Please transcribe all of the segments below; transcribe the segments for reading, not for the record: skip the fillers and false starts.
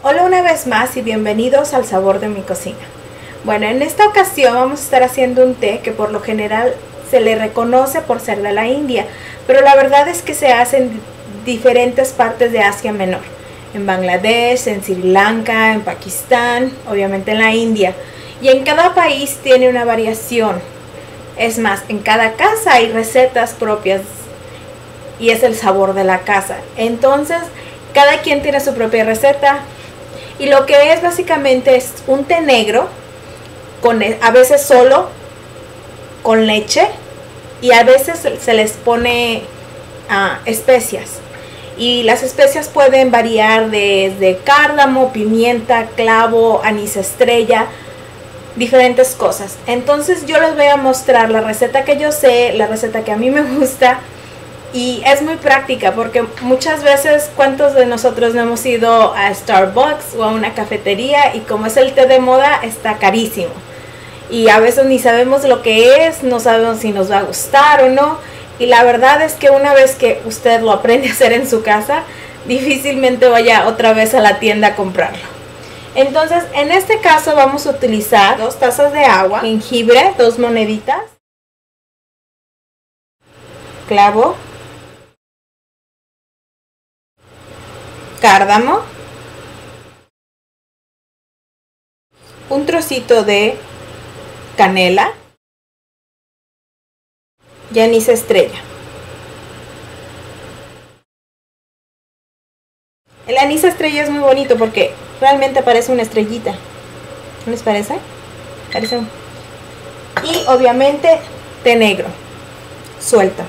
Hola una vez más y bienvenidos al sabor de mi cocina. Bueno, en esta ocasión vamos a estar haciendo un té que por lo general se le reconoce por ser de la India, pero la verdad es que se hace en diferentes partes de Asia Menor, en Bangladesh, en Sri Lanka, en Pakistán, obviamente en la India, y en cada país tiene una variación. Es más, en cada casa hay recetas propias y es el sabor de la casa. Entonces, cada quien tiene su propia receta. Y lo que es básicamente es un té negro, a veces solo con leche y a veces se les pone especias. Y las especias pueden variar desde cárdamo, pimienta, clavo, anís estrella, diferentes cosas. Entonces yo les voy a mostrar la receta que yo sé, la receta que a mí me gusta. Y es muy práctica porque muchas veces, ¿cuántos de nosotros no hemos ido a Starbucks o a una cafetería? Y como es el té de moda, está carísimo. Y a veces ni sabemos lo que es, no sabemos si nos va a gustar o no. Y la verdad es que una vez que usted lo aprende a hacer en su casa, difícilmente vaya otra vez a la tienda a comprarlo. Entonces, en este caso vamos a utilizar 2 tazas de agua, jengibre, 2 moneditas, clavo, cárdamo, un trocito de canela y anís estrella. El anís estrella es muy bonito porque realmente parece una estrellita. ¿No les parece? Parece un... Y obviamente té negro suelto.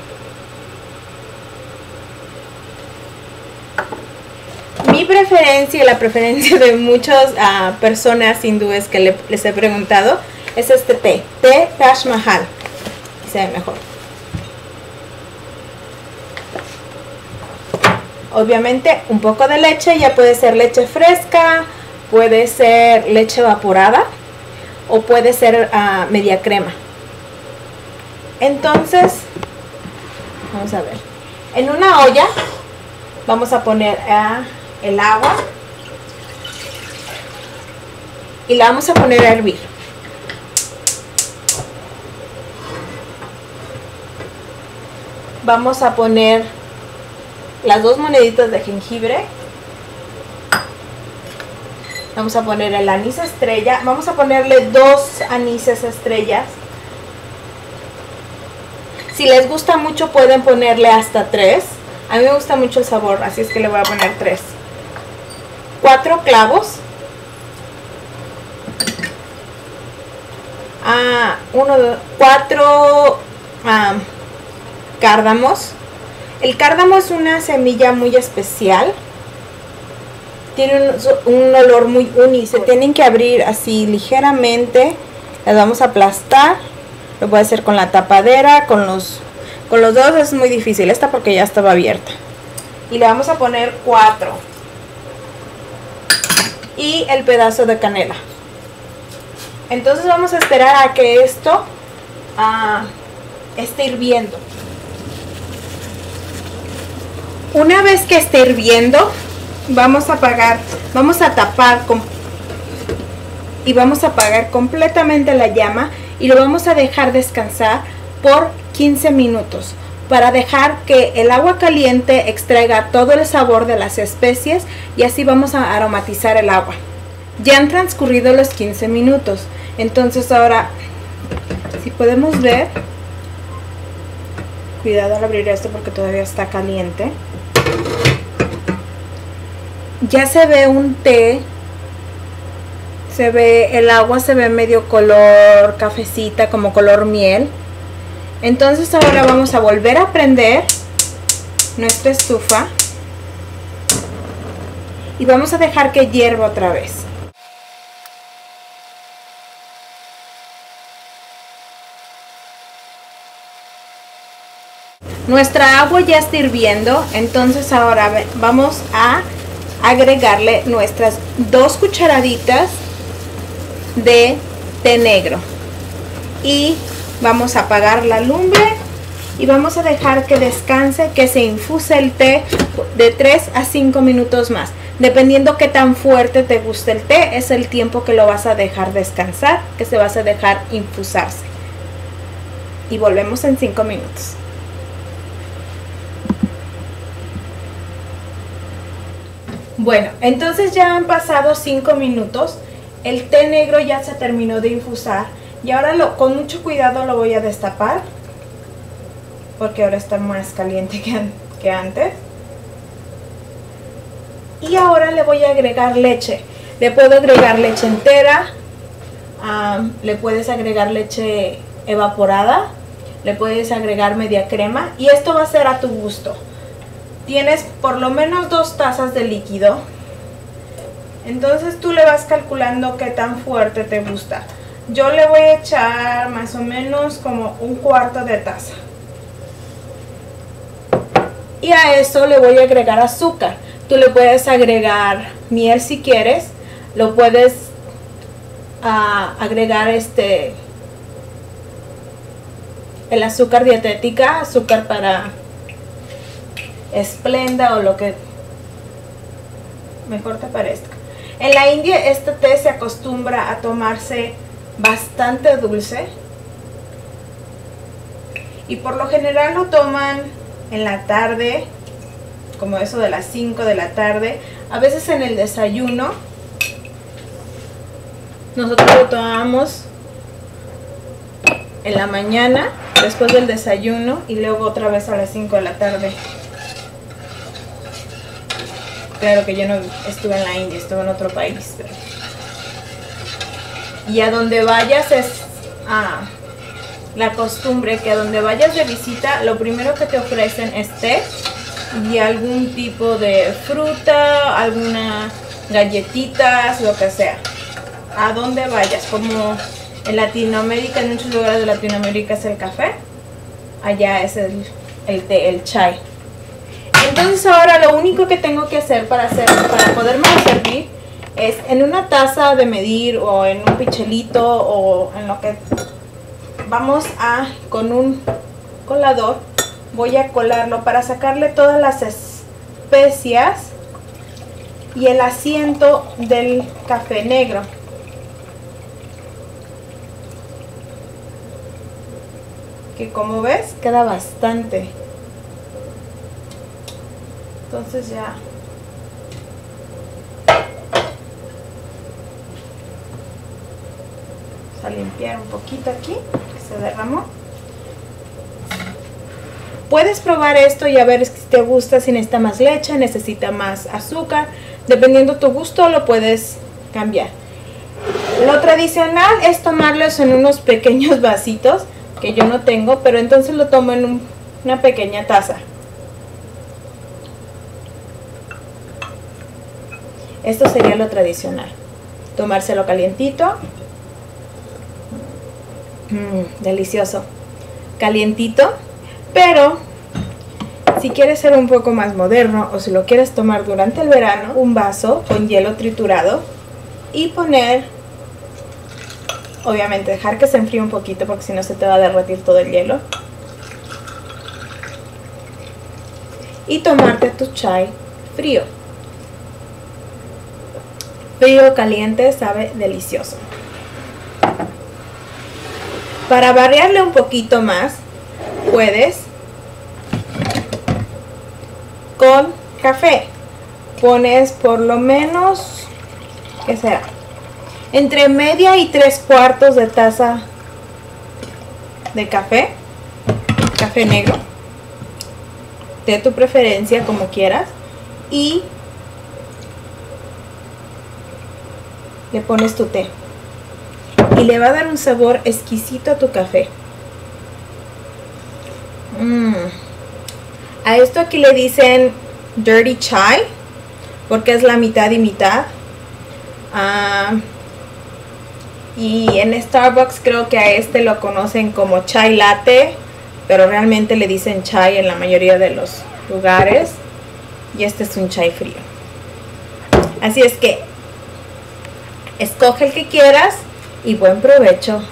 Mi preferencia y la preferencia de muchas personas hindúes que les he preguntado es este té Taj Mahal. Se ve mejor. Obviamente un poco de leche, ya puede ser leche fresca, puede ser leche evaporada o puede ser media crema. Entonces, vamos a ver. En una olla vamos a poner el agua y la vamos a poner a hervir. Vamos a poner las 2 moneditas de jengibre. Vamos a poner el anís estrella. Vamos a ponerle 2 anises estrellas. Si les gusta mucho pueden ponerle hasta 3. A mí me gusta mucho el sabor, así es que le voy a poner 3. 4 clavos. 4 cárdamos. El cárdamo es una semilla muy especial. Tiene un olor muy único. Se tienen que abrir así ligeramente. Las vamos a aplastar. Lo puede hacer con la tapadera, con los dedos es muy difícil. Esta porque ya estaba abierta. Y le vamos a poner 4. Y el pedazo de canela. Entonces vamos a esperar a que esto esté hirviendo. Una vez que esté hirviendo, vamos a tapar y vamos a apagar completamente la llama y lo vamos a dejar descansar por 15 minutos para dejar que el agua caliente extraiga todo el sabor de las especies y así vamos a aromatizar el agua. Ya han transcurrido los 15 minutos, entonces ahora, si podemos ver, cuidado al abrir esto porque todavía está caliente. Ya se ve un té, el agua se ve medio color cafecita, como color miel. Entonces ahora vamos a volver a prender nuestra estufa y vamos a dejar que hierva otra vez. Nuestra agua ya está hirviendo, entonces ahora vamos a agregarle nuestras 2 cucharaditas de té negro y vamos a apagar la lumbre y vamos a dejar que descanse, que se infuse el té de 3 a 5 minutos más. Dependiendo qué tan fuerte te guste el té, es el tiempo que lo vas a dejar descansar, que se vas a dejar infusarse. Y volvemos en 5 minutos. Bueno, entonces ya han pasado 5 minutos. El té negro ya se terminó de infusar. Y ahora con mucho cuidado lo voy a destapar, porque ahora está más caliente que antes. Y ahora le voy a agregar leche. Le puedo agregar leche entera, le puedes agregar leche evaporada, le puedes agregar media crema, y esto va a ser a tu gusto. Tienes por lo menos 2 tazas de líquido, entonces tú le vas calculando qué tan fuerte te gusta. Yo le voy a echar más o menos como 1/4 de taza. Y a eso le voy a agregar azúcar. Tú le puedes agregar miel si quieres. Lo puedes agregar el azúcar dietética, azúcar para esplenda o lo que mejor te parezca. En la India este té se acostumbra a tomarse bastante dulce. Y por lo general lo toman en la tarde, como eso de las 5 de la tarde, a veces en el desayuno. Nosotros lo tomamos en la mañana, después del desayuno, y luego otra vez a las 5 de la tarde. Claro que yo no estuve en la India, estuve en otro país. Pero... Y a donde vayas es la costumbre que a donde vayas de visita, lo primero que te ofrecen es té y algún tipo de fruta, algunas galletitas, lo que sea. A donde vayas, como en Latinoamérica, en muchos lugares de Latinoamérica es el café, allá es el té, el chai. Entonces ahora lo único que tengo que hacer para poderme servir es en una taza de medir o en un pichelito o en lo que vamos con un colador, voy a colarlo para sacarle todas las especias y el asiento del café negro. Que como ves queda bastante. Entonces ya vamos a limpiar un poquito aquí, que se derramó. Puedes probar esto y a ver si te gusta, si necesita más leche, necesita más azúcar. Dependiendo tu gusto lo puedes cambiar. Lo tradicional es tomarlos en unos pequeños vasitos, que yo no tengo, pero entonces lo tomo en una pequeña taza. Esto sería lo tradicional, tomárselo calientito. Delicioso, calientito. Pero si quieres ser un poco más moderno o si lo quieres tomar durante el verano, un vaso con hielo triturado y poner, obviamente dejar que se enfríe un poquito porque si no se te va a derretir todo el hielo, y tomarte tu chai frío. Frío o caliente sabe delicioso. Para variarle un poquito más, puedes con café. Pones por lo menos, ¿qué será? Entre media y 3/4 de taza de café negro, de tu preferencia, como quieras, y le pones tu té y le va a dar un sabor exquisito a tu café. A esto aquí le dicen dirty chai porque es la mitad y mitad. Y en Starbucks creo que a este lo conocen como chai latte, pero realmente le dicen chai en la mayoría de los lugares. Y este es un chai frío. Así es que escoge el que quieras y buen provecho.